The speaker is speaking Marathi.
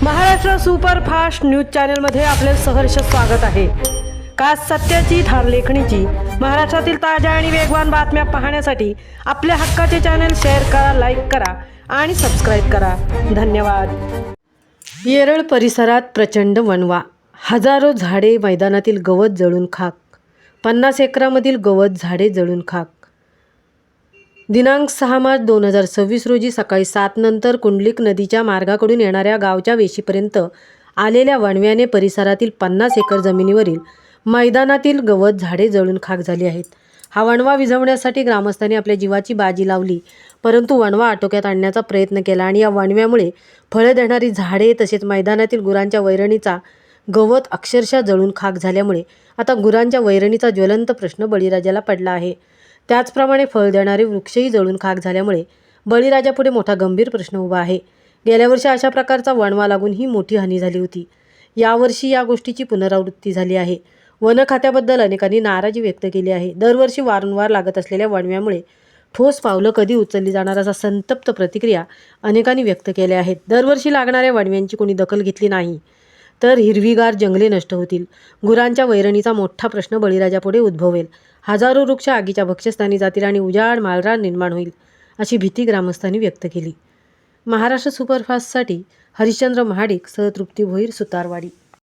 महाराष्ट्र सुपरफास्ट न्यूज चॅनलमध्ये आपले सहर्ष स्वागत आहे। खास सत्याची थार लेखणीची महाराष्ट्रातील ताज्या आणि वेगवान बातम्या पाहण्यासाठी आपल्या हक्काचे चॅनल शेअर करा, लाईक करा आणि सबस्क्राईब करा। धन्यवाद। येरळ परिसरात प्रचंड वणवा, हजारो झाडे, मैदानातील गवत जळून खाक, 50 एकरामधील गवत झाडे जळून खाक। दिनांक 6 मार्च 2026 रोजी सकाळी 7 नंतर कुंडलिक नदीच्या मार्गाकडून येणाऱ्या गावच्या वेशीपर्यंत आलेल्या वणव्याने परिसरातील 50 एकर जमिनीवरील मैदानातील गवत झाडे जळून खाक झाली आहेत। हा वणवा विझवण्यासाठी ग्रामस्थांनी आपल्या जीवाची बाजी लावली, परंतु वणवा आटोक्यात आणण्याचा प्रयत्न केला आणि या वणव्यामुळे फळे देणारी झाडे तसेच मैदानातील गुरांच्या वैरणीचा गवत अक्षरशः जळून खाक झाल्यामुळे आता गुरांच्या वैरणीचा ज्वलंत प्रश्न बळीराजाला पडला आहे। त्याचप्रमाणे फळ देणारे वृक्षही जळून खाक झाल्यामुळे बळीराजापुढे मोठा गंभीर प्रश्न उभा आहे। गेल्या वर्षी अशा प्रकारचा वणवा लागून ही मोठी हानी झाली होती। यावर्षी या गोष्टीची पुनरावृत्ती झाली आहे। वन खात्याबद्दल अनेकांनी नाराजी व्यक्त केली आहे। दरवर्षी वारंवार लागत असलेल्या वणव्यामुळे ठोस पावलं कधी उचलली जाणार असा संतप्त प्रतिक्रिया अनेकांनी व्यक्त केल्या आहेत। दरवर्षी लागणाऱ्या वणव्यांची कोणी दखल घेतली नाही तर हिरवीगार जंगले नष्ट होतील, गुरांच्या वैरणीचा मोठा प्रश्न बळीराजापुढे उद्भवेल, हजारो वृक्ष आगीच्या भक्ष्यस्थानी जातील आणि उजाड माळरान निर्माण होईल, अशी भीती ग्रामस्थांनी व्यक्त केली। महाराष्ट्र सुपरफास्टसाठी हरिश्चंद्र महाडिक सह तृप्ती भोईर, सुतारवाडी।